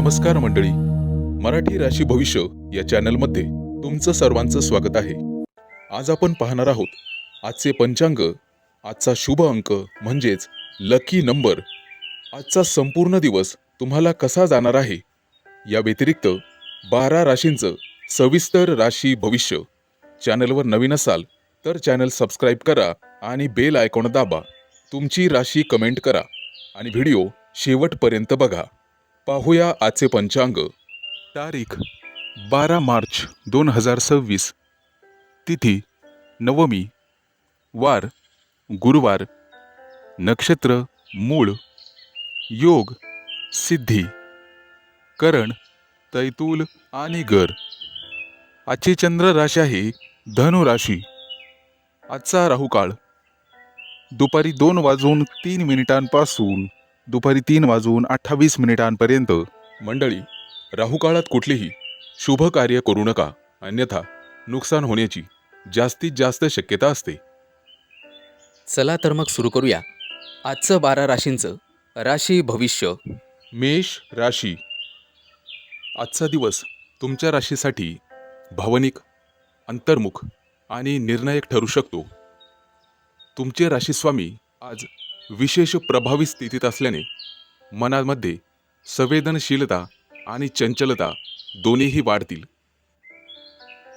नमस्कार मंडळी, मराठी राशी भविष्य या चॅनलमध्ये तुमचं सर्वांचं स्वागत आहे. आज आपण पाहणार आहोत आजचे पंचांग, आजचा शुभ अंक म्हणजेच लकी नंबर, आजचा संपूर्ण दिवस तुम्हाला कसा जाणार आहे, या व्यतिरिक्त 12 राशींचं सविस्तर राशी भविष्य. चॅनलवर नवीन असाल तर चॅनल सबस्क्राईब करा आणि बेल आयकॉन दाबा. तुमची राशी कमेंट करा आणि व्हिडिओ शेवटपर्यंत बघा. पाहूया आजचे पंचांग. तारीख 12 मार्च 2026. तिथी नवमी, वार गुरुवार, नक्षत्र मूळ, योग सिद्धी, करण तैतूल आणि गर. आजची चंद्र राशी आहे धनु राशी. आजचा राहुकाळ दुपारी 2:03 दुपारी 3:28 मंडळी, राहुकाळात कुठलीही शुभ कार्य करू नका, अन्यथा नुकसान होण्याची जास्तीत जास्त शक्यता असते. चला तर मग सुरू करूया आजचं 12 राशींचं राशी भविष्य. मेष राशी. आजचा दिवस तुमच्या राशीसाठी भावनिक, अंतर्मुख आणि निर्णायक ठरू शकतो. तुमचे राशीस्वामी आज विशेष प्रभावी स्थितीत असल्याने मनामध्ये संवेदनशीलता आणि चंचलता दोन्हीही वाढतील.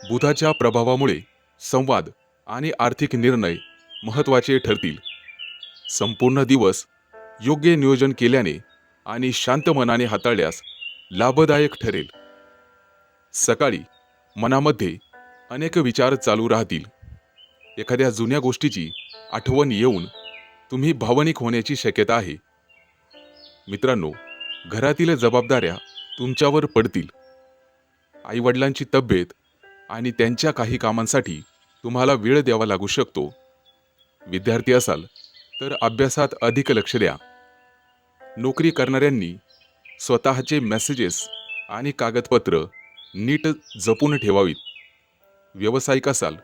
बुधाच्या प्रभावामुळे संवाद आणि आर्थिक निर्णय महत्त्वाचे ठरतील. संपूर्ण दिवस योग्य नियोजन केल्याने आणि शांत मनाने हाताळल्यास लाभदायक ठरेल. सकाळी मनामध्ये अनेक विचार चालू राहतील. एखाद्या जुन्या गोष्टीची आठवण येऊन तुम्ही भावनिक होण्याची शक्यता आहे. मित्रांनो, घरातील जबाबदाऱ्या तुमच्यावर पडतील. आईवडिलांची तब्येत आणि त्यांच्या काही कामांसाठी तुम्हाला वेळ द्यावा लागू शकतो. विद्यार्थी असाल तर अभ्यासात अधिक लक्ष द्या. नोकरी करणाऱ्यांनी स्वतःचे मेसेजेस आणि कागदपत्र नीट जपून ठेवावीत. व्यावसायिक असाल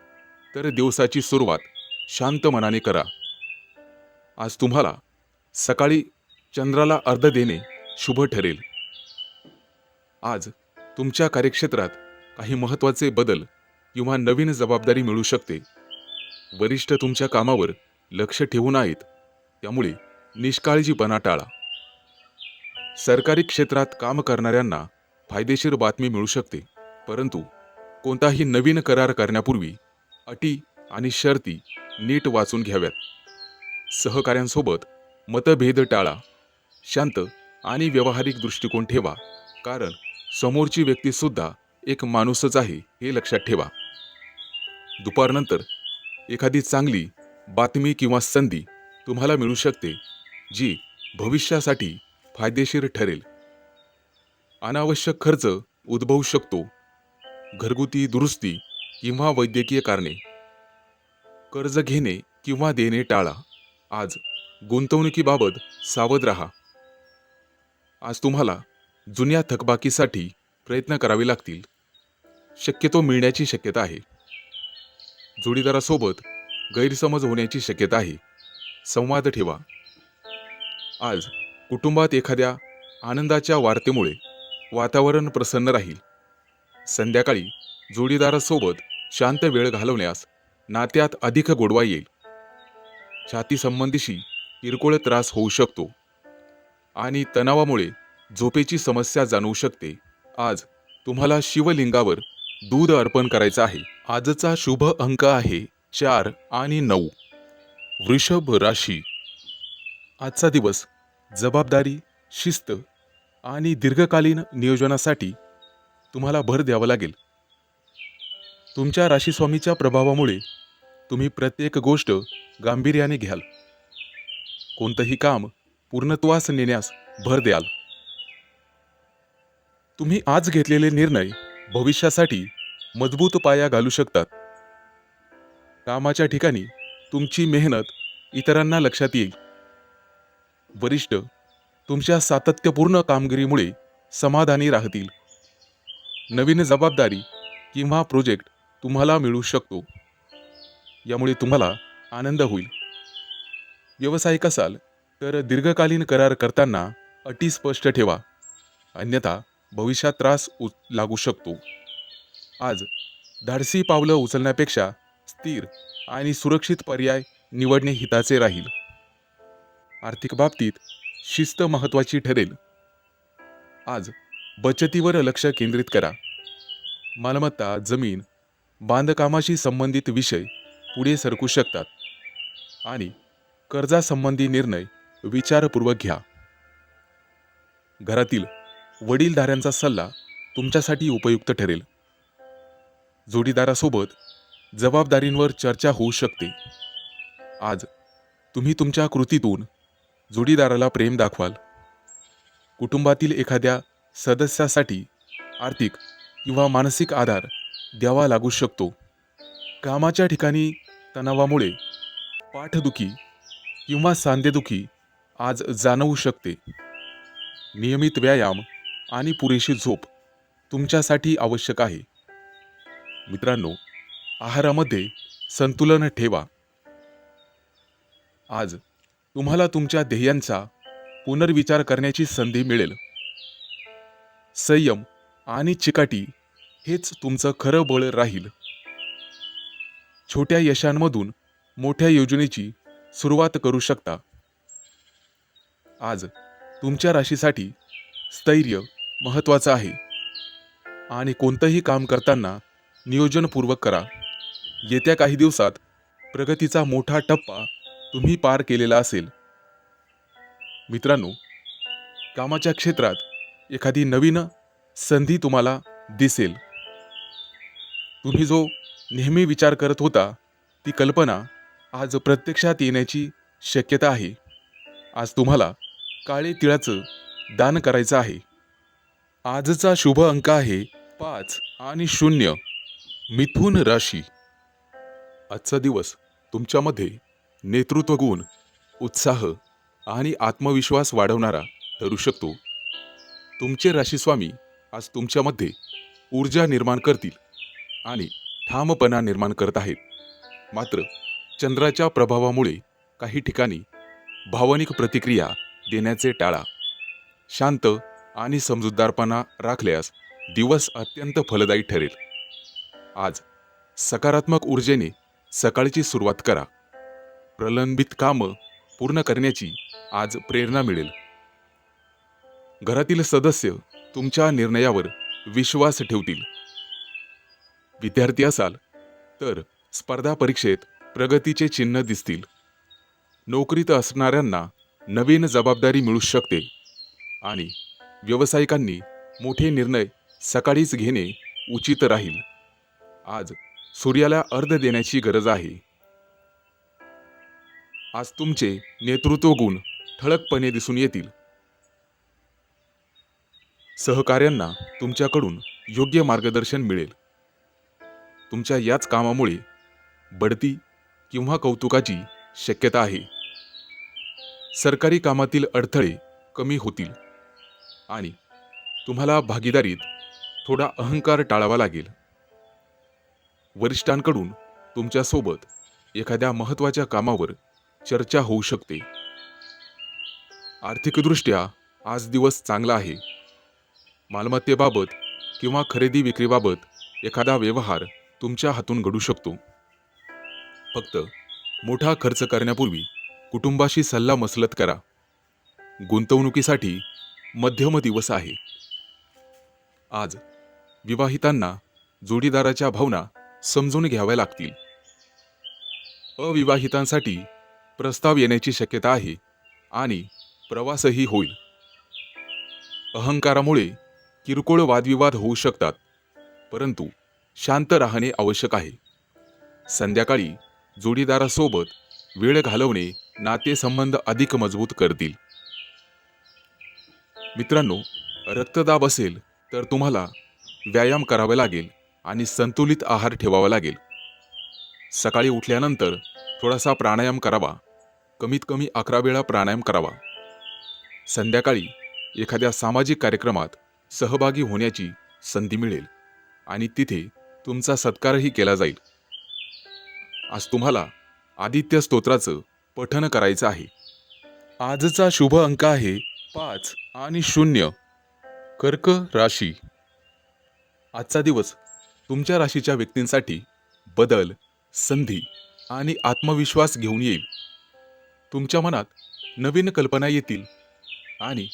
तर दिवसाची सुरुवात शांत मनाने करा. आज तुम्हाला सकाळी चंद्राला अर्घ देणे शुभ ठरेल. आज तुमच्या कार्यक्षेत्रात काही महत्त्वाचे बदल किंवा नवीन जबाबदारी मिळू शकते. वरिष्ठ तुमच्या कामावर लक्ष ठेवून आहेत, त्यामुळे निष्काळजीपणा टाळा. सरकारी क्षेत्रात काम करणाऱ्यांना फायदेशीर बातमी मिळू शकते, परंतु कोणताही नवीन करार करण्यापूर्वी अटी आणि शर्ती नीट वाचून घ्याव्यात. सहकाऱ्यांसोबत मतभेद टाळा. शांत आणि व्यावहारिक दृष्टिकोन ठेवा, कारण समोरची व्यक्ती सुद्धा एक माणूसच आहे हे लक्षात ठेवा. दुपारनंतर एखादी चांगली बातमी किंवा संधी तुम्हाला मिळू शकते, जी भविष्यासाठी फायदेशीर ठरेल. अनावश्यक खर्च उद्भवू शकतो. घरगुती दुरुस्ती किंवा वैद्यकीय कारणे. कर्ज घेणे किंवा देणे टाळा. आज गुंतवणुकीबाबत सावध राहा. आज तुम्हाला जुन्या थकबाकीसाठी प्रयत्न करावे लागतील. शक्यतो मिळण्याची शक्यता आहे. जोडीदारासोबत गैरसमज होण्याची शक्यता आहे. संवाद ठेवा. आज कुटुंबात एखाद्या आनंदाच्या वार्तेमुळे वातावरण प्रसन्न राहील. संध्याकाळी जोडीदारासोबत शांत वेळ घालवण्यास नात्यात अधिक गोडवा येईल. छाती संबंधीशी किरकोळ त्रास होऊ शकतो आणि तणावामुळे झोपेची समस्या जाणवू शकते. आज तुम्हाला शिवलिंगावर दूध अर्पण करायचं आहे. आजचा शुभ अंक आहे 4 आणि 9. वृषभ राशी. आजचा दिवस जबाबदारी, शिस्त आणि दीर्घकालीन नियोजनासाठी तुम्हाला भर द्यावा लागेल. तुमच्या राशीस्वामीच्या प्रभावामुळे तुम्ही प्रत्येक गोष्ट गांभीर्याने घ्याल. कोणतंही काम पूर्णत्वास नेण्यास भर द्याल. तुम्ही आज घेतलेले निर्णय भविष्यासाठी मजबूत पाया घालू शकतात. कामाच्या ठिकाणी तुमची मेहनत इतरांना लक्षात येईल. वरिष्ठ तुमच्या सातत्यपूर्ण कामगिरीमुळे समाधानी राहतील. नवीन जबाबदारी किंवा प्रोजेक्ट तुम्हाला मिळू शकतो, यामुळे तुम्हाला आनंद होईल. व्यावसायिक असाल तर दीर्घकालीन करार करताना अटी स्पष्ट ठेवा, अन्यथा भविष्यात लागू शकतो. आज धाडसी पावलं उचलण्यापेक्षा स्थिर आणि सुरक्षित पर्याय निवडणे हिताचे राहील. आर्थिक बाबतीत शिस्त महत्त्वाची ठरेल. आज बचतीवर लक्ष केंद्रित करा. मालमत्ता, जमीन, बांधकामाशी संबंधित विषय पुढे सरकू शकतात आणि कर्जासंबंधी निर्णय विचारपूर्वक घ्या. घरातील वडीलधाऱ्यांचा सल्ला तुमच्यासाठी उपयुक्त ठरेल. जोडीदारासोबत जबाबदारींवर चर्चा होऊ शकते. आज तुम्ही तुमच्या कृतीतून जोडीदाराला प्रेम दाखवाल. कुटुंबातील एखाद्या सदस्यासाठी आर्थिक किंवा मानसिक आधार द्यावा लागू शकतो. कामाच्या ठिकाणी तणावामुळे पाठदुखी किंवा सांधेदुखी आज जाणवू शकते. नियमित व्यायाम आणि पुरेशी झोप तुमच्यासाठी आवश्यक आहे. मित्रांनो, आहारामध्ये संतुलन ठेवा. आज तुम्हाला तुमच्या ध्येयांचा पुनर्विचार करण्याची संधी मिळेल. संयम आणि चिकाटी हेच तुमचं खरं बळ राहील. छोट्या यशांमधून मोठ्या योजनेची सुरुवात करू शकता. आज तुमच्या राशीसाठी स्थैर्य महत्त्वाचं आहे आणि कोणतंही काम करताना नियोजनपूर्वक करा. येत्या काही दिवसात प्रगतीचा मोठा टप्पा तुम्ही पार केलेला असेल. मित्रांनो, कामाच्या क्षेत्रात एखादी नवीन संधी तुम्हाला दिसेल. तुम्ही जो नेहमी विचार करत होता ती कल्पना आज प्रत्यक्षात येण्याची शक्यता आहे. आज तुम्हाला काळे तिळाचं दान करायचं आहे. आजचा शुभ अंक आहे 5 आणि 0. मिथुन राशी. आजचा दिवस तुमच्यामध्ये नेतृत्व गुण, उत्साह आणि आत्मविश्वास वाढवणारा ठरू शकतो. तुमचे राशीस्वामी आज तुमच्यामध्ये ऊर्जा निर्माण करतील आणि ठामपणा निर्माण करत आहेत. मात्र चंद्राच्या प्रभावामुळे काही ठिकाणी भावनिक प्रतिक्रिया देण्याचे टाळा. शांत आणि समजूतदारपणा राखल्यास दिवस अत्यंत फलदायी ठरेल. आज सकारात्मक ऊर्जेने सकाळची सुरुवात करा. प्रलंबित कामं पूर्ण करण्याची आज प्रेरणा मिळेल. घरातील सदस्य तुमच्या निर्णयावर विश्वास ठेवतील. विद्यार्थी असाल तर स्पर्धा परीक्षेत प्रगतीचे चिन्ह दिसतील. नोकरीत असणाऱ्यांना नवीन जबाबदारी मिळू शकते आणि व्यावसायिकांनी मोठे निर्णय सकाळीच घेणे उचित राहील. आज सूर्याला अर्घ्य देण्याची गरज आहे. आज तुमचे नेतृत्व गुण ठळकपणे दिसून येतील. सहकाऱ्यांना तुमच्याकडून योग्य मार्गदर्शन मिळेल. तुमच्या याच कामामुळे बढती किंवा कौतुकाची शक्यता आहे. सरकारी कामातील अडथळे कमी होतील आणि तुम्हाला भागीदारीत थोडा अहंकार टाळावा लागेल. वरिष्ठांकडून तुमच्यासोबत एखाद्या महत्त्वाच्या कामावर चर्चा होऊ शकते. आर्थिकदृष्ट्या आज दिवस चांगला आहे. मालमत्तेबाबत किंवा खरेदी विक्रीबाबत एखादा व्यवहार तुमच्या हातून घडू शकतो. फक्त मोठा खर्च करण्यापूर्वी कुटुंबाशी सल्लामसलत करा. गुंतवणुकीसाठी मध्यम दिवस आहे. आज विवाहितांना जोडीदाराच्या भावना समजून घ्याव्या लागतील. अविवाहितांसाठी प्रस्ताव येण्याची शक्यता आहे आणि प्रवासही होईल. अहंकारामुळे किरकोळ वादविवाद होऊ शकतात, परंतु शांत राहणे आवश्यक आहे. संध्याकाळी जोडीदारासोबत वेळ घालवणे नातेसंबंध अधिक मजबूत करतील. मित्रांनो, रक्तदाब असेल तर तुम्हाला व्यायाम करावा लागेल आणि संतुलित आहार ठेवावा लागेल. सकाळी उठल्यानंतर थोडासा प्राणायाम करावा. कमीत कमी 11 वेळा प्राणायाम करावा. संध्याकाळी एखाद्या सामाजिक कार्यक्रमात सहभागी होण्याची संधी मिळेल आणि तिथे तुमचा सत्कारही केला जाईल. आज तुम्हाला आदित्य स्तोत्राचं पठण करायचं आहे. आजचा शुभ अंक आहे 5 आणि 0. कर्क राशी. आजचा दिवस तुमच्या राशीच्या व्यक्तींसाठी बदल, संधी आणि आत्मविश्वास घेऊन येईल. तुमच्या मनात नवीन कल्पना येतील आणि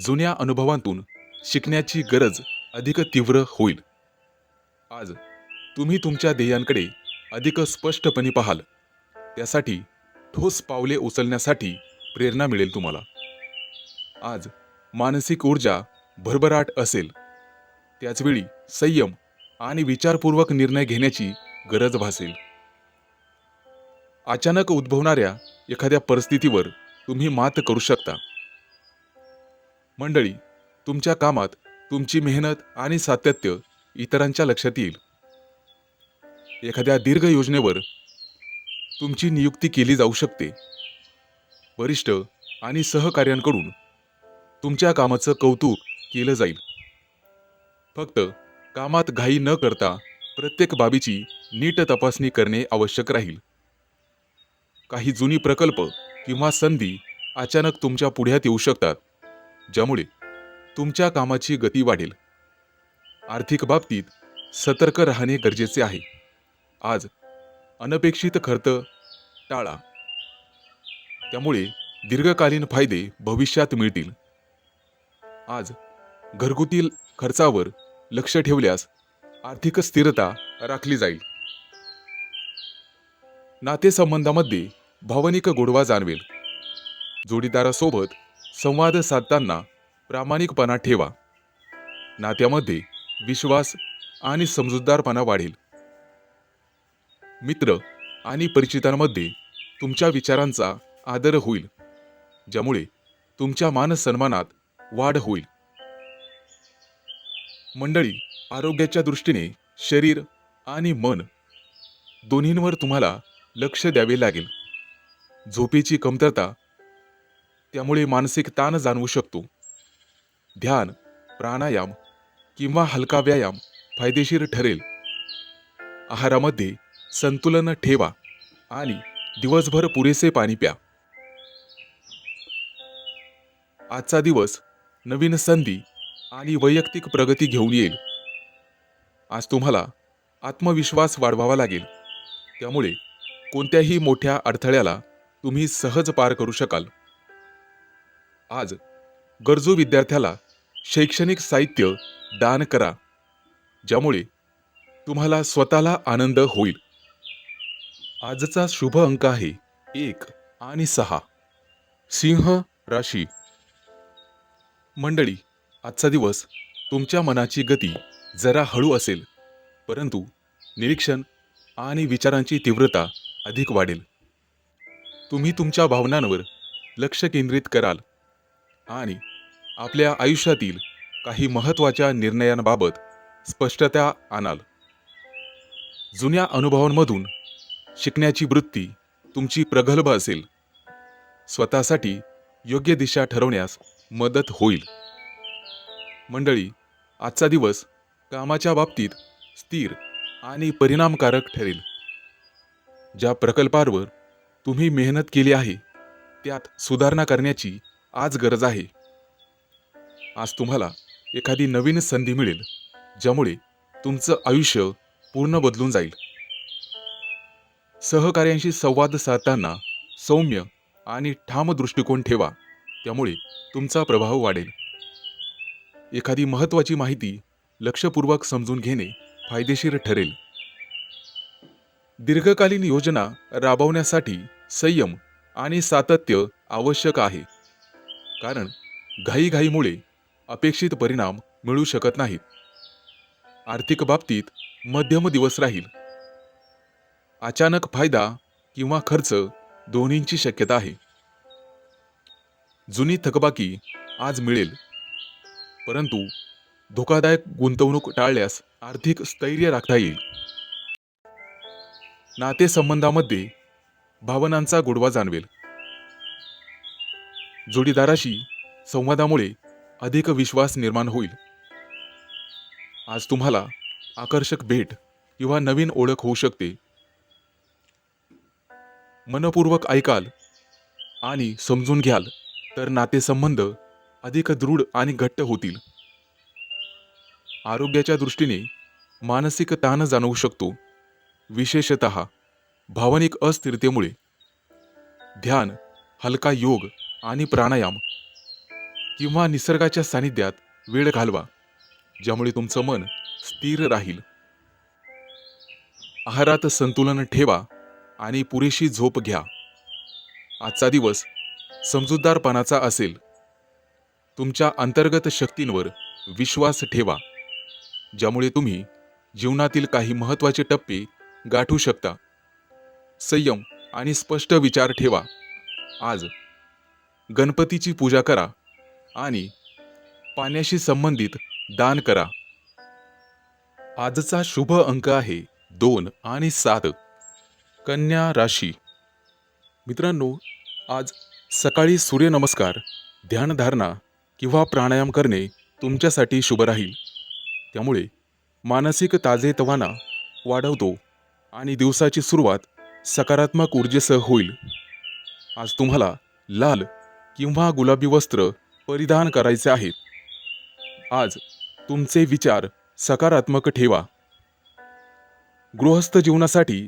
जुन्या अनुभवांतून शिकण्याची गरज अधिक तीव्र होईल. आज तुम्ही तुमच्या ध्येयांकडे अधिक स्पष्टपणे पाहाल. त्यासाठी ठोस पावले उचलण्यासाठी प्रेरणा मिळेल तुम्हाला. आज मानसिक ऊर्जा भरभराट असेल. त्याचवेळी संयम आणि विचारपूर्वक निर्णय घेण्याची गरज भासेल. अचानक उद्भवणाऱ्या एखाद्या परिस्थितीवर तुम्ही मात करू शकता. मंडळी, तुमच्या कामात तुमची मेहनत आणि सातत्य इतरांच्या लक्षात येईल. एखाद्या दीर्घ योजनेवर तुमची नियुक्ती केली जाऊ शकते. वरिष्ठ आणि सहकार्यांकडून तुमच्या कामाचं कौतुक केलं जाईल. फक्त कामात घाई न करता प्रत्येक बाबीची नीट तपासणी करणे आवश्यक राहील. काही जुनी प्रकल्प किंवा संधी अचानक तुमच्या पुढ्यात येऊ शकतात, ज्यामुळे तुमच्या कामाची गती वाढेल. आर्थिक बाबतीत सतर्क राहणे गरजेचे आहे. आज अनपेक्षित खर्च टाळा, त्यामुळे दीर्घकालीन फायदे भविष्यात मिळतील. आज घरगुती खर्चावर लक्ष ठेवल्यास आर्थिक स्थिरता राखली जाईल. नातेसंबंधामध्ये भावनिक गोडवा जाणवेल. जोडीदारासोबत संवाद साधताना प्रामाणिकपणा ठेवा. नात्यामध्ये विश्वास आणि समजूतदारपणा वाढेल. मित्र आणि परिचितांमध्ये तुमच्या विचारांचा आदर होईल, ज्यामुळे तुमच्या मानसन्मानात वाढ होईल. मंडळी, आरोग्याच्या दृष्टीने शरीर आणि मन दोन्हींवर तुम्हाला लक्ष द्यावे लागेल. झोपेची कमतरता, त्यामुळे मानसिक ताण जाणवू शकतो. ध्यान, प्राणायाम किंवा हलका व्यायाम फायदेशीर ठरेल. आहारामध्ये संतुलन ठेवा आणि दिवसभर पुरेसे पाणी प्या. आजचा दिवस नवीन संधी आणि वैयक्तिक प्रगती घेऊन येईल. आज तुम्हाला आत्मविश्वास वाढवावा लागेल, त्यामुळे कोणत्याही मोठ्या अडथळ्याला तुम्ही सहज पार करू शकाल. आज गरजू विद्यार्थ्याला शैक्षणिक साहित्य दान करा, ज्यामुळे तुम्हाला स्वतःला आनंद होईल. आजचा शुभ अंक आहे 1 आणि 6. सिंह राशी. मंडळी, आजचा दिवस तुमच्या मनाची गती जरा हळू असेल, परंतु निरीक्षण आणि विचारांची तीव्रता अधिक वाढेल. तुम्ही तुमच्या भावनांवर लक्ष केंद्रित कराल आणि आपल्या आयुष्यातील काही महत्त्वाच्या निर्णयांबाबत स्पष्टता आणाल. जुन्या अनुभवांमधून शिकण्याची वृत्ती तुमची प्रगल्भ असेल. स्वतःसाठी योग्य दिशा ठरवण्यास मदत होईल. मंडळी, आजचा दिवस कामाच्या बाबतीत स्थिर आणि परिणामकारक ठरेल. ज्या प्रकल्पावर तुम्ही मेहनत केली आहे, त्यात सुधारणा करण्याची आज गरज आहे. आज तुम्हाला एखादी नवीन संधी मिळेल, ज्यामुळे तुमचं आयुष्य पूर्ण बदलून जाईल. सहकार्यांशी संवाद साधताना सौम्य आणि ठाम दृष्टिकोन ठेवा, त्यामुळे तुमचा प्रभाव वाढेल. एखादी महत्त्वाची माहिती लक्षपूर्वक समजून घेणे फायदेशीर ठरेल. दीर्घकालीन योजना राबवण्यासाठी संयम आणि सातत्य आवश्यक आहे, कारण घाईघाईमुळे अपेक्षित परिणाम मिळू शकत नाहीत. आर्थिक बाबतीत मध्यम दिवस राहील. अचानक फायदा किंवा खर्च दोन्हींची शक्यता आहे. जुनी थकबाकी आज मिळेल, परंतु धोकादायक गुंतवणूक टाळल्यास आर्थिक स्थैर्य राखता येईल. नातेसंबंधामध्ये भावनांचा गोडवा जाणवेल. जोडीदाराशी संवादामुळे अधिक विश्वास निर्माण होईल. आज तुम्हाला आकर्षक भेट किंवा नवीन ओळख होऊ शकते. मनपूर्वक ऐकाल आणि समजून घ्याल तर नातेसंबंध अधिक दृढ आणि घट्ट होतील. आरोग्याच्या दृष्टीने मानसिक ताण जाणवू शकतो, विशेषतः भावनिक अस्थिरतेमुळे. ध्यान, हलका योग आणि प्राणायाम किंवा निसर्गाच्या सानिध्यात वेळ घालवा, ज्यामुळे तुमचं मन स्थिर राहील. आहारात संतुलन ठेवा आणि पुरेशी झोप घ्या. आजचा दिवस समजूतदारपणाचा असेल. तुमच्या अंतर्गत शक्तींवर विश्वास ठेवा, ज्यामुळे तुम्ही जीवनातील काही महत्त्वाचे टप्पे गाठू शकता. संयम आणि स्पष्ट विचार ठेवा. आज गणपतीची पूजा करा आणि पाण्याशी संबंधित दान करा. आजचा शुभ अंक आहे 2 आणि 7. कन्या राशी. मित्रांनो, आज सकाळी सूर्यनमस्कार, ध्यानधारणा किंवा प्राणायाम करणे तुमच्यासाठी शुभ राहील. त्यामुळे मानसिक ताजेतवाना वाढवतो आणि दिवसाची सुरुवात सकारात्मक ऊर्जेसह होईल. आज तुम्हाला लाल किंवा गुलाबी वस्त्र परिधान करायचे आहेत. आज तुमचे विचार सकारात्मक ठेवा. गृहस्थ जीवनासाठी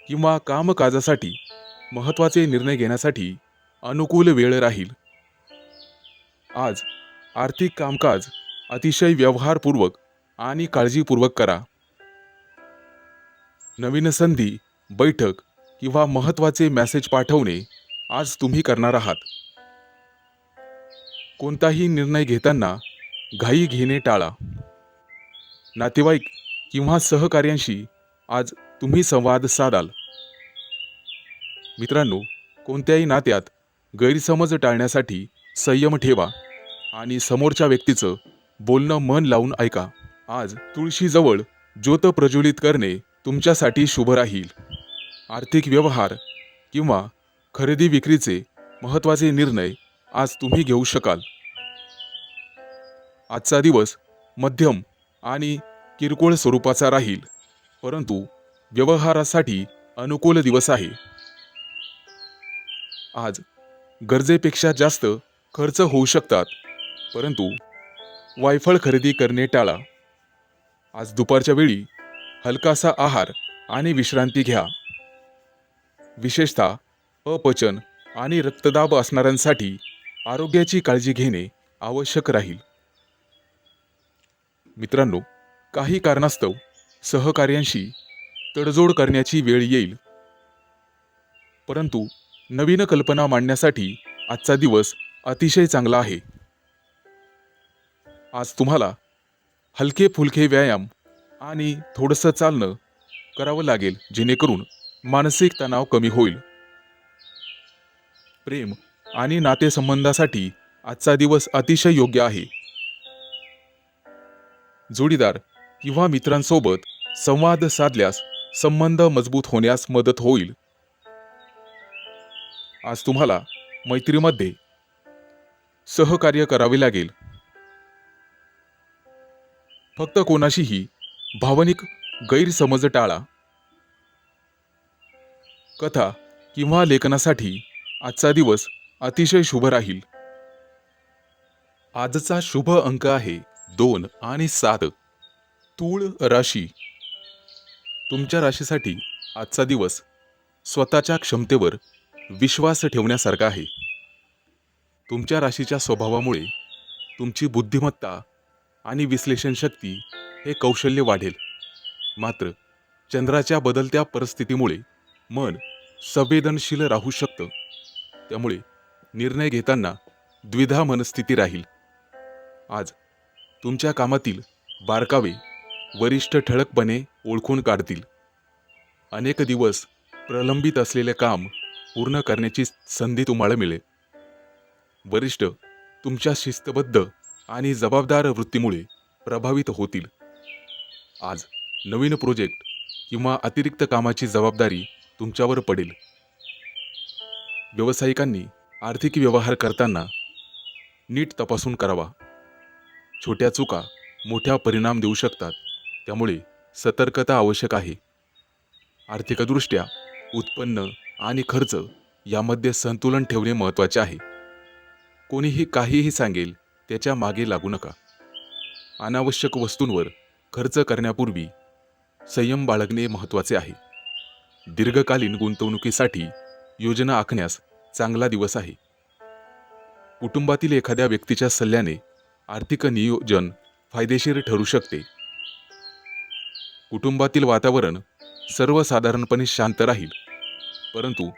किंवा कामकाजासाठी महत्त्वाचे निर्णय घेण्यासाठी अनुकूल वेळ राहील. आज आर्थिक कामकाज अतिशय व्यवहारपूर्वक आणि काळजीपूर्वक करा. नवीन संधी, बैठक किंवा महत्त्वाचे मेसेज पाठवणे आज तुम्ही करणार आहात. कोणताही निर्णय घेताना घाई घेणे टाळा. नातेवाईक किंवा सहकार्यांशी आज तुम्ही संवाद साधाल. मित्रांनो, कोणत्याही नात्यात गैरसमज टाळण्यासाठी संयम ठेवा आणि समोरच्या व्यक्तीचं बोलणं मन लावून ऐका. आज तुळशीजवळ ज्योत प्रज्वलित करणे तुमच्यासाठी शुभ राहील. आर्थिक व्यवहार किंवा खरेदी विक्रीचे महत्त्वाचे निर्णय आज तुम्ही घेऊ शकाल. आजचा दिवस मध्यम आणि किरकोळ स्वरूपाचा राहील, परंतु व्यवहारासाठी अनुकूल दिवस आहे. आज गरजेपेक्षा जास्त खर्च होऊ शकतात, परंतु वायफळ खरेदी करणे टाळा. आज दुपारच्या वेळी हलकासा आहार आणि विश्रांती घ्या. विशेषतः अपचन आणि रक्तदाब असणाऱ्यांसाठी आरोग्याची काळजी घेणे आवश्यक राहील. मित्रांनो, काही कारणास्तव सहकार्यांशी तडजोड करण्याची वेळ येईल, परंतु नवीन कल्पना मांडण्यासाठी आजचा दिवस अतिशय चांगला आहे. आज तुम्हाला हलके फुलके व्यायाम आणि थोडंसं चालणं करावं लागेल, जेणेकरून मानसिक तणाव कमी होईल. प्रेम आणि नातेसंबंधासाठी आजचा दिवस अतिशय योग्य आहे. जोडीदार किंवा मित्रांसोबत संवाद साधल्यास संबंध मजबूत होण्यास मदत होईल. आज तुम्हाला मैत्रीमध्ये सहकार्य करावे लागेल. फक्त कोणाशीही भावनिक गैरसमज टाळा. कथा किंवा लेखनासाठी आजचा दिवस अतिशय शुभ राहील. आजचा शुभ अंक आहे 2 आणि 7. तूळ राशी. तुमच्या राशीसाठी आजचा दिवस स्वतःच्या क्षमतेवर विश्वास ठेवण्यासारखा आहे. तुमच्या राशीच्या स्वभावामुळे तुमची बुद्धिमत्ता आणि विश्लेषण शक्ती हे कौशल्य वाढेल. मात्र चंद्राच्या बदलत्या परिस्थितीमुळे मन संवेदनशील राहू शकतं. त्यामुळे निर्णय घेताना द्विधा मनस्थिती राहील. आज तुमच्या कामातील बारकावे वरिष्ठ ठळकपणे ओळखून काढतील. अनेक दिवस प्रलंबित असलेले काम पूर्ण करण्याची संधी तुम्हाला मिळेल. वरिष्ठ तुमच्या शिस्तबद्ध आणि जबाबदार वृत्तीमुळे प्रभावित होतील. आज नवीन प्रोजेक्ट किंवा अतिरिक्त कामाची जबाबदारी तुमच्यावर पडेल. व्यावसायिकांनी आर्थिक व्यवहार करताना नीट तपासून करावा. छोट्या चुका मोठ्या परिणाम देऊ शकतात, त्यामुळे सतर्कता आवश्यक आहे. आर्थिकदृष्ट्या उत्पन्न आणि खर्च यामध्ये संतुलन ठेवणे महत्त्वाचे आहे. कोणीही काहीही सांगेल त्याच्या मागे लागू नका. अनावश्यक वस्तूंवर खर्च करण्यापूर्वी संयम बाळगणे महत्त्वाचे आहे. दीर्घकालीन गुंतवणुकीसाठी योजना आखण्यास चांगला दिवस आहे. कुटुंबातील एखाद्या व्यक्तीच्या सल्ल्याने आर्थिक नियोजन फायदेशीर ठरू शकते. कुटुंबातील वातावरण सर्वसाधारणपणे शांत राहील, परंतु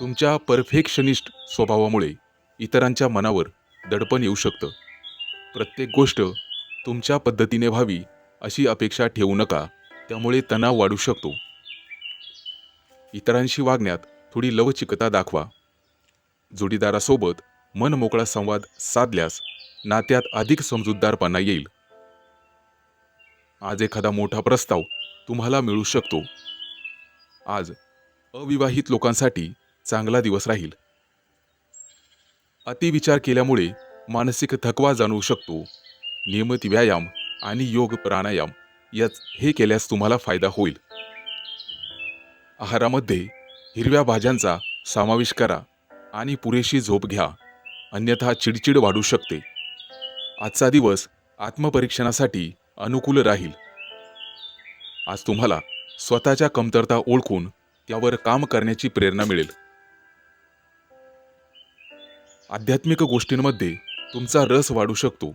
तुमच्या परफेक्शनिस्ट स्वभावामुळे इतरांच्या मनावर दडपण येऊ शकतं. प्रत्येक गोष्ट तुमच्या पद्धतीने व्हावी अशी अपेक्षा ठेवू नका, त्यामुळे तणाव वाढू शकतो. इतरांशी वागण्यात थोडी लवचिकता दाखवा. जोडीदारासोबत मनमोकळा संवाद साधल्यास नात्यात अधिक समजूतदारपणा येईल. आज एखादा मोठा प्रस्ताव तुम्हाला मिळू शकतो. आज अविवाहित लोकांसाठी चांगला दिवस राहील. अतिविचार केल्यामुळे मानसिक थकवा जाणवू शकतो. नियमित व्यायाम आणि योग प्राणायाम हे केल्यास तुम्हाला फायदा होईल. आहारामध्ये हिरव्या भाज्यांचा समावेश करा आणि पुरेशी झोप घ्या, अन्यथा चिडचिड वाढू शकते. आजचा दिवस आत्मपरीक्षणासाठी अनुकूल राहील. आज तुम्हाला स्वतःच्या कमतरता ओळखून त्यावर काम करण्याची प्रेरणा मिळेल. आध्यात्मिक गोष्टींमध्ये तुमचा रस वाढू शकतो.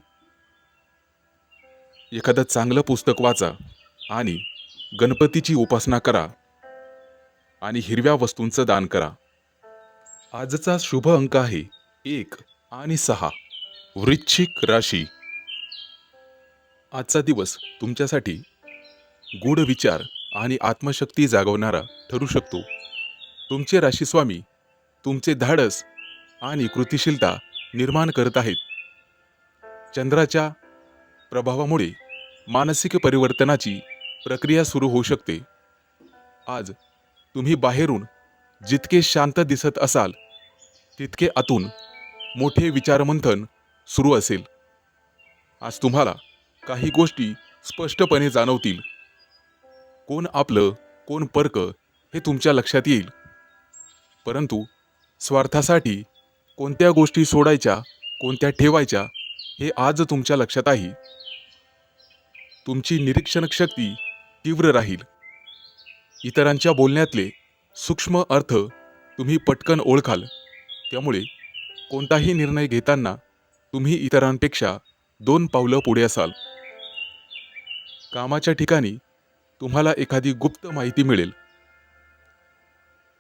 एखादं चांगलं पुस्तक वाचा आणि गणपतीची उपासना करा आणि हिरव्या वस्तूंचं दान करा. आजचा शुभ अंक आहे 1 आणि 6. वृश्चिक राशी. आजचा दिवस तुमच्यासाठी गूढ विचार आणि आत्मशक्ती जागवणारा ठरू शकतो. तुमचे राशीस्वामी तुमचे धाडस आणि कृतिशीलता निर्माण करत आहेत. चंद्राच्या प्रभावामुळे मानसिक परिवर्तनाची प्रक्रिया सुरू होऊ शकते. आज तुम्ही बाहेरून जितके शांत दिसत असाल, तितके आतून मोठे विचारमंथन सुरू असेल. आज तुम्हाला काही गोष्टी स्पष्टपणे जाणवतील. कोण आपलं कोण परक हे तुमच्या लक्षात येईल. परंतु स्वार्थासाठी कोणत्या गोष्टी सोडायच्या कोणत्या ठेवायच्या हे आज तुमच्या लक्षात आहे. तुमची निरीक्षण शक्ती तीव्र राहील. इतरांच्या बोलण्यातले सूक्ष्म अर्थ तुम्ही पटकन ओळखाल. त्यामुळे कोणताही निर्णय घेताना तुम्ही इतरांपेक्षा 2 पावलं पुढे असाल. कामाच्या ठिकाणी तुम्हाला एखादी गुप्त माहिती मिळेल.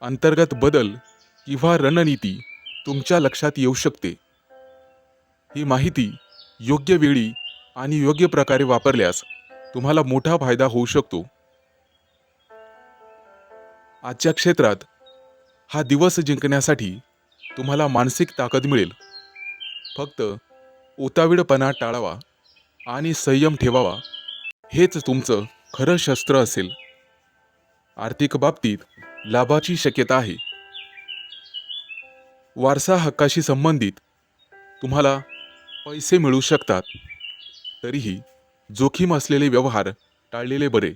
अंतर्गत बदल किंवा रणनीती तुमच्या लक्षात येऊ शकते. ही माहिती योग्य वेळी आणि योग्य प्रकारे वापरल्यास तुम्हाला मोठा फायदा होऊ शकतो. आजच्या क्षेत्रात हा दिवस जिंकण्यासाठी तुम्हाला मानसिक ताकद मिळेल. फक्त उतावीळपणा टाळावा आणि संयम ठेवावा, हेच तुमचं खरं शस्त्र असेल. आर्थिक बाबतीत लाभाची शक्यता आहे. वारसा हक्काशी संबंधित तुम्हाला पैसे मिळू शकतात. तरीही जोखीम असलेले व्यवहार टाळलेले बरे.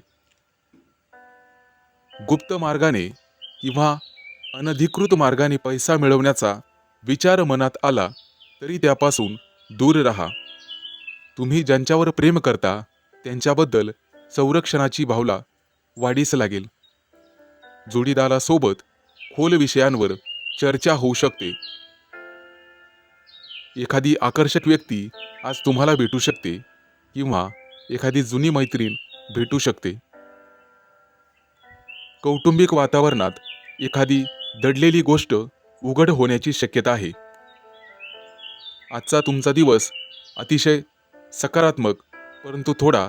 गुप्त मार्गाने किंवा अनधिकृत मार्गाने पैसा मिळवण्याचा विचार मनात आला तरी त्यापासून दूर राहा. तुम्ही ज्यांच्यावर प्रेम करता त्यांच्याबद्दल संरक्षणाची भावना वाढीस लागेल. जोडीदारासोबत खोल विषयांवर चर्चा होऊ शकते. एखादी आकर्षक व्यक्ती आज तुम्हाला भेटू शकते किंवा एखादी जुनी मैत्रीण भेटू शकते. कौटुंबिक वातावरणात एखादी दडलेली गोष्ट उघड होण्याची शक्यता आहे. आजचा तुमचा दिवस अतिशय सकारात्मक परंतु थोडा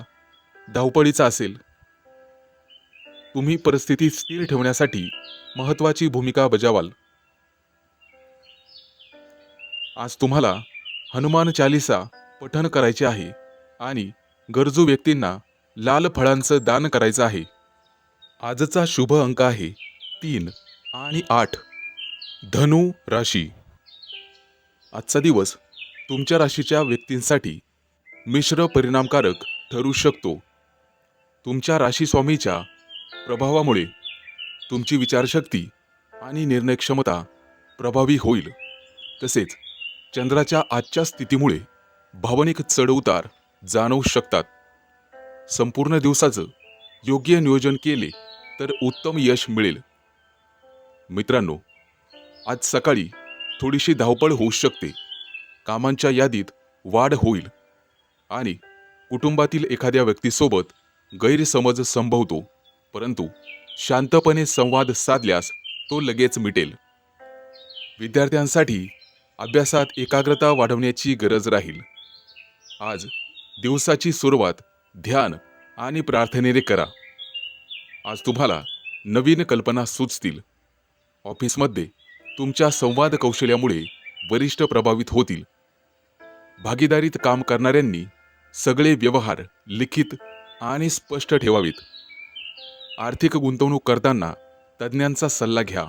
धावपळीचा असेल. तुम्ही परिस्थिती स्थिर ठेवण्यासाठी महत्त्वाची भूमिका बजावाल. आज तुम्हाला हनुमान चालीसा पठण करायचे आहे आणि गरजू व्यक्तींना लाल फळांचं दान करायचं आहे. आजचा शुभ अंक आहे 3 आणि 8. धनु राशी. आजचा दिवस तुमच्या राशीच्या व्यक्तींसाठी मिश्र परिणामकारक ठरू शकतो. तुमच्या राशी स्वामीच्या प्रभावामुळे तुमची विचारशक्ती आणि निर्णय क्षमता प्रभावी होईल. तसेच चंद्राच्या आजच्या स्थितीमुळे भावनिक चढउतार जाणवू शकतात. संपूर्ण दिवसाचं योग्य नियोजन केले तर उत्तम यश मिळेल. मित्रांनो, आज सकाळी थोडीशी धावपळ होऊ शकते. कामांच्या यादीत वाढ होईल आणि कुटुंबातील एखाद्या व्यक्तीसोबत गैरसमज संभवतो, परंतु शांतपणे संवाद साधल्यास तो लगेच मिटेल. विद्यार्थ्यांसाठी अभ्यासात एकाग्रता वाढवण्याची गरज राहील. आज दिवसाची सुरुवात ध्यान आणि प्रार्थनेने करा. आज तुम्हाला नवीन कल्पना सुचतील. ऑफिसमध्ये तुमच्या संवाद कौशल्यामुळे वरिष्ठ प्रभावित होतील. भागीदारीत काम करणाऱ्यांनी सगळे व्यवहार लिखित आणि स्पष्ट ठेवावेत. आर्थिक गुंतवणूक करताना तज्ज्ञांचा सल्ला घ्या.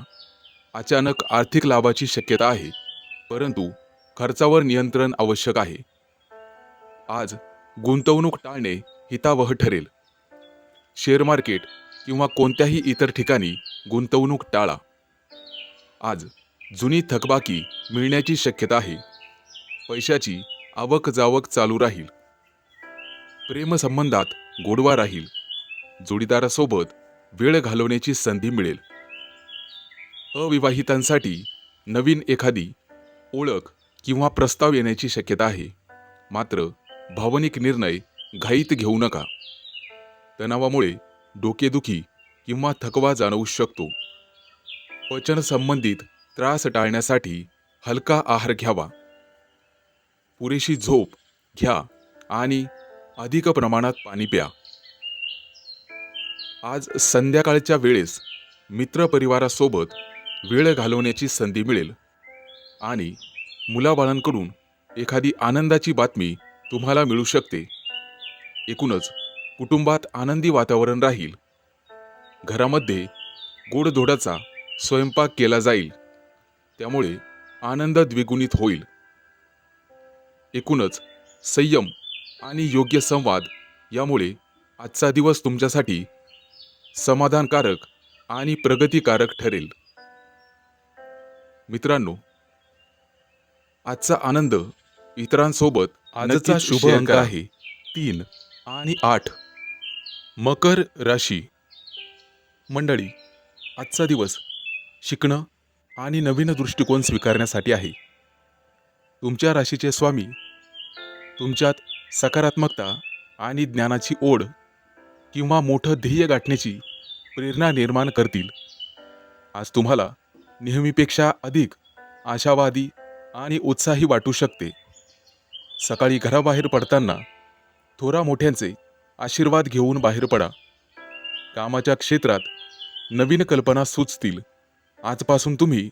अचानक आर्थिक लाभाची शक्यता आहे, परंतु खर्चावर नियंत्रण आवश्यक आहे. आज गुंतवणूक टाळणे हितावह ठरेल. शेअर मार्केट किंवा कोणत्याही इतर ठिकाणी गुंतवणूक टाळा. आज जुनी थकबाकी मिळण्याची शक्यता आहे. पैशाची आवक जावक चालू राहील. प्रेमसंबंधात गोडवा राहील. जोडीदारासोबत वेळ घालवण्याची संधी मिळेल. अविवाहितांसाठी नवीन एखादी ओळख किंवा प्रस्ताव येण्याची शक्यता आहे. मात्र भावनिक निर्णय घाईत घेऊ नका. तणावामुळे डोकेदुखी किंवा थकवा जाणवू शकतो. पचन संबंधित त्रास टाळण्यासाठी हलका आहार घ्यावा. पुरेशी झोप घ्या आणि अधिक प्रमाणात पाणी प्या. आज संध्याकाळच्या वेळेस मित्रपरिवारासोबत वेळ घालवण्याची संधी मिळेल आणि मुलाबाळांकडून एखादी आनंदाची बातमी तुम्हाला मिळू शकते. एकूणच कुटुंबात आनंदी वातावरण राहील. घरामध्ये गोडधोडाचा स्वयंपाक केला जाईल, त्यामुळे आनंद द्विगुणित होईल. एकूणच संयम आणि योग्य संवाद यामुळे आजचा दिवस तुमच्यासाठी समाधानकारक आणि प्रगतिकारक ठरेल. मित्रांनो, आजचा आनंद इतरांसोबत आजचा शुभ अंक आहे 3 आणि 8. मकर राशी मंडळी, आजचा दिवस शिकणं आणि नवीन दृष्टिकोन स्वीकारण्यासाठी आहे. तुमच्या राशीचे स्वामी तुमच्यात सकारात्मकता आणि ज्ञानाची ओढ किंवा मोठं ध्येय गाठण्याची प्रेरणा निर्माण करतील. आज तुम्हाला नेहमीपेक्षा अधिक आशावादी आणि उत्साही वाटू शकते. सकाळी घराबाहेर पडताना थोरा मोठ्यांचे आशीर्वाद घेऊन बाहेर पडा. कामाच्या क्षेत्रात नवीन कल्पना सुचतील. आजपासून तुम्ही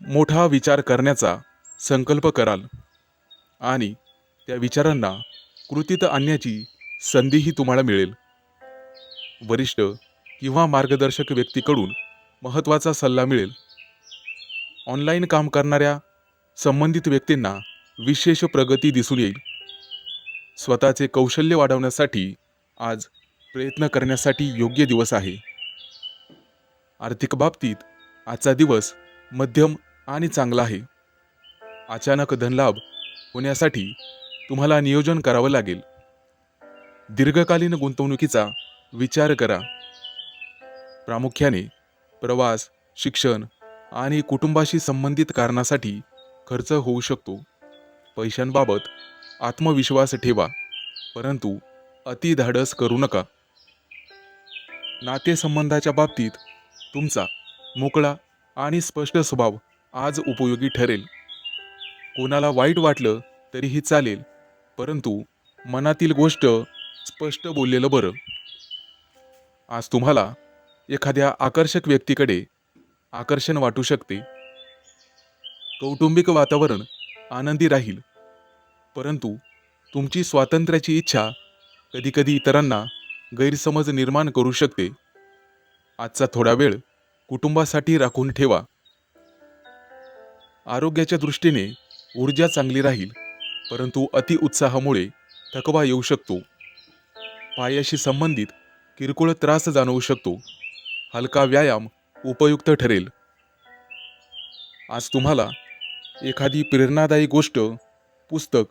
मोठा विचार करण्याचा संकल्प कराल आणि त्या विचारांना कृतीत आणण्याची संधीही तुम्हाला मिळेल. वरिष्ठ किंवा मार्गदर्शक व्यक्तीकडून महत्त्वाचा सल्ला मिळेल. ऑनलाईन काम करणाऱ्या संबंधित व्यक्तींना विशेष प्रगती दिसून येईल. स्वतःचे कौशल्य वाढवण्यासाठी आज प्रयत्न करण्यासाठी योग्य दिवस आहे. आर्थिक बाबतीत आजचा दिवस मध्यम आणि चांगला आहे. अचानक धनलाभ होण्यासाठी तुम्हाला नियोजन करावं लागेल. दीर्घकालीन गुंतवणुकीचा विचार करा. प्रामुख्याने प्रवास, शिक्षण आणि कुटुंबाशी संबंधित कारणासाठी खर्च होऊ शकतो. पैशांबाबत आत्मविश्वास ठेवा, परंतु अतिधाडस करू नका. नातेसंबंधाच्या बाबतीत तुमचा मोकळा आणि स्पष्ट स्वभाव आज उपयोगी ठरेल. कोणाला वाईट वाटलं तरीही चालेल, परंतु मनातील गोष्ट स्पष्ट बोललेलं बरं. आज तुम्हाला एखाद्या आकर्षक व्यक्तीकडे आकर्षण वाटू शकते. कौटुंबिक वातावरण आनंदी राहील, परंतु तुमची स्वातंत्र्याची इच्छा कधीकधी इतरांना गैरसमज निर्माण करू शकते. आजचा थोडा वेळ कुटुंबासाठी राखून ठेवा. आरोग्याच्या दृष्टीने ऊर्जा चांगली राहील, परंतु अतिउत्साहामुळे थकवा येऊ शकतो. पायाशी संबंधित किरकोळ त्रास जाणवू शकतो. हलका व्यायाम उपयुक्त ठरेल. आज तुम्हाला एखादी प्रेरणादायी गोष्ट, पुस्तक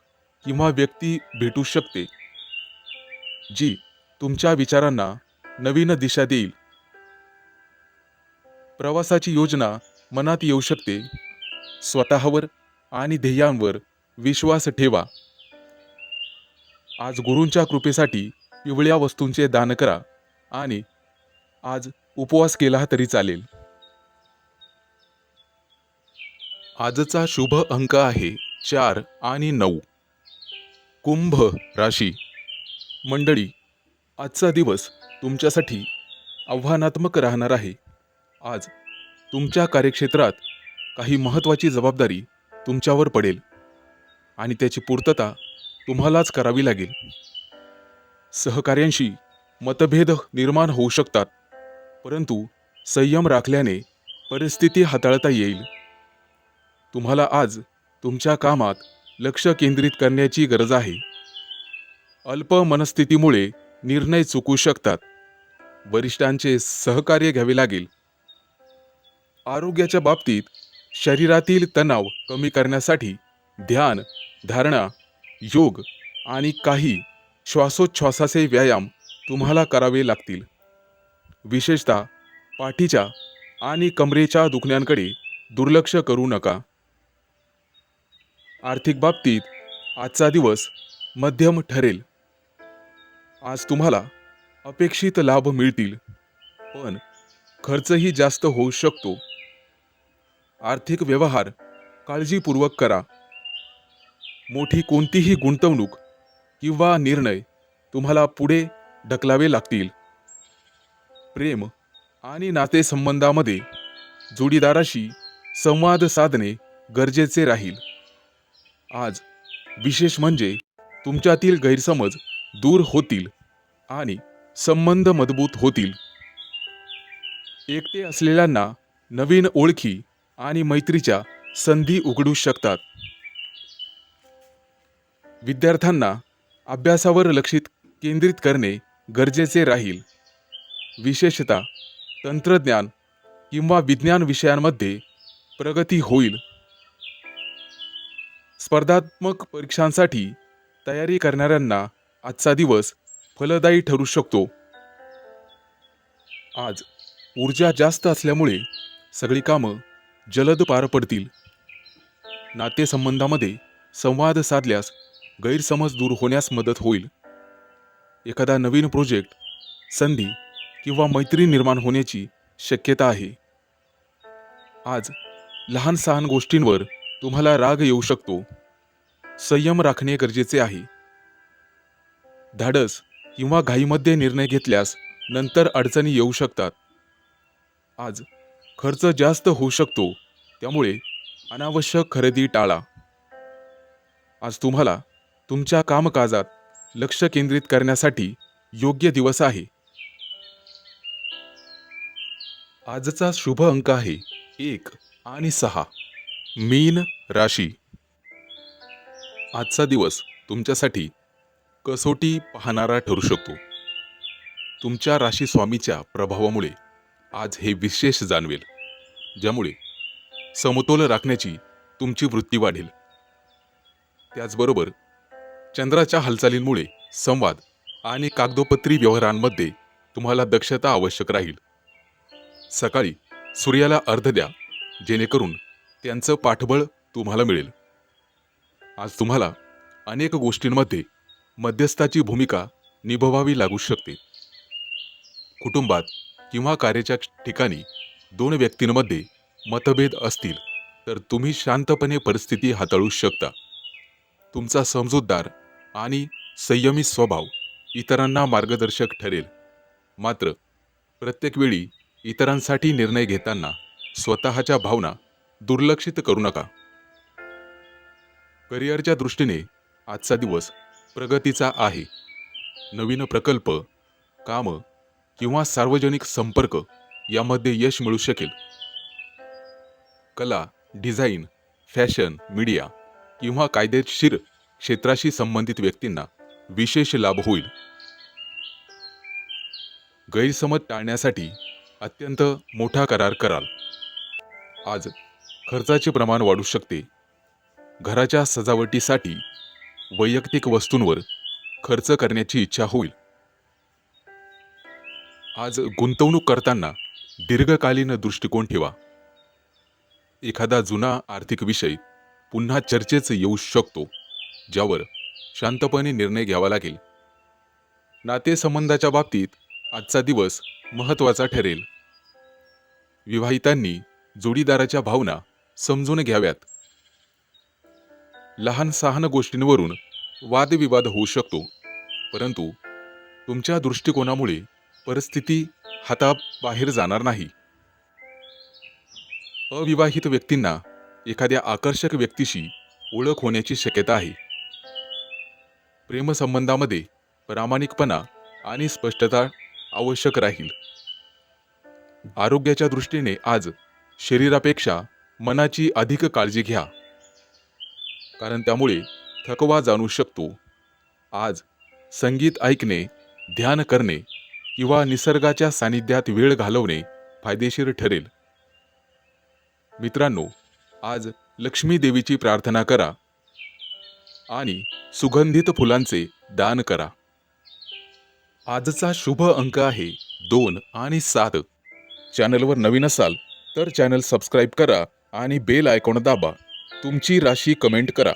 किंवा व्यक्ती भेटू शकते, जी तुमच्या विचारांना नवीन दिशा देईल. प्रवासाची योजना मनात येऊ शकते. स्वतःवर आणि ध्येयांवर विश्वास ठेवा. आज गुरूंच्या कृपेसाठी पिवळ्या वस्तूंचे दान करा आणि आज उपवास केला तरी चालेल. आजचा शुभ अंक आहे 4 आणि 9. कुंभ राशी. मंडळी, आजचा दिवस तुमच्यासाठी आव्हानात्मक राहणार आहे. आज तुमच्या कार्यक्षेत्रात काही महत्त्वाची जबाबदारी तुमच्यावर पडेल आणि त्याची पूर्तता तुम्हालाच करावी लागेल. सहकार्यांशी मतभेद निर्माण होऊ शकतात, परंतु संयम राखल्याने परिस्थिती हाताळता येईल. तुम्हाला आज तुमच्या कामात लक्ष केंद्रित करण्याची गरज आहे. अल्प मनस्थितीमुळे निर्णय चुकू शकतात. वरिष्ठांचे सहकार्य घ्यावे लागेल. आरोग्याच्या बाबतीत शरीरातील तणाव कमी करण्यासाठी ध्यान, धारणा, योग आणि काही श्वासोच्छ्वासाचे व्यायाम तुम्हाला करावे लागतील. विशेषतः पाठीच्या आणि कमरेच्या दुखण्यांकडे दुर्लक्ष करू नका. आर्थिक बाबतीत आजचा दिवस मध्यम ठरेल. आज तुम्हाला अपेक्षित लाभ मिळतील, पण खर्चही जास्त होऊ शकतो. आर्थिक व्यवहार काळजीपूर्वक करा. मोठी कोणतीही गुंतवणूक किंवा निर्णय तुम्हाला पुढे ढकलावे लागतील. प्रेम आणि नातेसंबंधामध्ये जोडीदाराशी संवाद साधणे गरजेचे राहील. आज विशेष म्हणजे तुमच्यातील गैरसमज दूर होतील आणि संबंध मजबूत होतील. एकटे असलेल्यांना नवीन ओळखी आणि मैत्रीच्या संधी उघडू शकतात. विद्यार्थ्यांना अभ्यासावर लक्ष केंद्रित करणे गरजेचे राहील. विशेषतः तंत्रज्ञान किंवा विज्ञान विषयांमध्ये प्रगती होईल. स्पर्धात्मक परीक्षांसाठी तयारी करणाऱ्यांना आजचा दिवस फलदायी ठरू शकतो. आज ऊर्जा जास्त असल्यामुळे सगळी कामं जलद पार पडतील. नातेसंबंधामध्ये संवाद साधल्यास गैरसमज दूर होण्यास मदत होईल. एखादा नवीन प्रोजेक्ट, संधी किंवा मैत्री निर्माण होण्याची शक्यता आहे. आज लहान सहान गोष्टींवर तुम्हाला राग येऊ शकतो. संयम राखणे गरजेचे आहे. धाडस किंवा घाईमध्ये निर्णय घेतल्यास नंतर अडचणी येऊ शकतात. आज खर्च जास्त होऊ शकतो, त्यामुळे अनावश्यक खरेदी टाळा. आज तुम्हाला तुमच्या कामकाजात लक्ष केंद्रित करण्यासाठी योग्य दिवस आहे. आजचा शुभ अंक आहे 1 आणि 6. मीन राशी. आजचा दिवस तुमच्यासाठी कसोटी पाहणारा ठरू शकतो. तुमच्या राशी स्वामीच्या प्रभावामुळे आज हे विशेष जाणवेल, ज्यामुळे समतोल राखण्याची तुमची वृत्ती वाढेल. त्याचबरोबर चंद्राच्या हालचालींमुळे संवाद आणि कागदोपत्री व्यवहारांमध्ये तुम्हाला दक्षता आवश्यक राहील. सकाळी सूर्याला अर्घ्य द्या, जेणेकरून त्यांचं पाठबळ तुम्हाला मिळेल. आज तुम्हाला अनेक गोष्टींमध्ये मध्यस्थाची भूमिका निभवावी लागू शकते. कुटुंबात किंवा कार्याच्या ठिकाणी 2 व्यक्तींमध्ये मतभेद असतील तर तुम्ही शांतपणे परिस्थिती हाताळू शकता. तुमचा समजूतदार आणि संयमी स्वभाव इतरांना मार्गदर्शक ठरेल. मात्र प्रत्येक वेळी इतरांसाठी निर्णय घेताना स्वतःच्या भावना दुर्लक्षित करू नका. करिअरच्या दृष्टीने आजचा दिवस प्रगतीचा आहे. नवीन प्रकल्प, काम किंवा सार्वजनिक संपर्क यामध्ये यश मिळू शकेल. कला, डिझाईन, फॅशन, मीडिया किंवा कायदेशीर क्षेत्राशी संबंधित व्यक्तींना विशेष लाभ होईल. गैरसमज टाळण्यासाठी अत्यंत मोठा करार कराल. आज खर्चाचे प्रमाण वाढू शकते. घराच्या सजावटीसाठी वैयक्तिक वस्तूंवर खर्च करण्याची इच्छा होईल. आज गुंतवणूक करताना दीर्घकालीन दृष्टिकोन ठेवा. एखादा जुना आर्थिक विषय पुन्हा चर्चेच येऊ शकतो, ज्यावर शांतपणे निर्णय घ्यावा लागेल. नातेसंबंधाच्या बाबतीत आजचा दिवस महत्त्वाचा ठरेल. विवाहितांनी जोडीदाराच्या भावना समजून घ्याव्यात. लहान सहान गोष्टींवरून वादविवाद होऊ शकतो, परंतु तुमच्या दृष्टिकोनामुळे परिस्थिती हाताबाहेर जाणार नाही. अविवाहित व्यक्तींना एखाद्या आकर्षक व्यक्तीशी ओळख होण्याची शक्यता आहे. प्रेमसंबंधामध्ये प्रामाणिकपणा आणि स्पष्टता आवश्यक राहील. आरोग्याच्या दृष्टीने आज शरीरापेक्षा मनाची अधिक काळजी घ्या, कारण त्यामुळे थकवा जाणू शकतो. आज संगीत ऐकणे, ध्यान करणे किंवा निसर्गाच्या सानिध्यात वेळ घालवणे फायदेशीर ठरेल. मित्रांनो, आज लक्ष्मी देवीची प्रार्थना करा आणि सुगंधित फुलांचे दान करा. आजचा शुभ अंक आहे 2 आणि 7. चॅनलवर नवीन असाल तर चॅनल सबस्क्राईब करा आणि बेल आयकॉन दाबा. तुमची राशी कमेंट करा.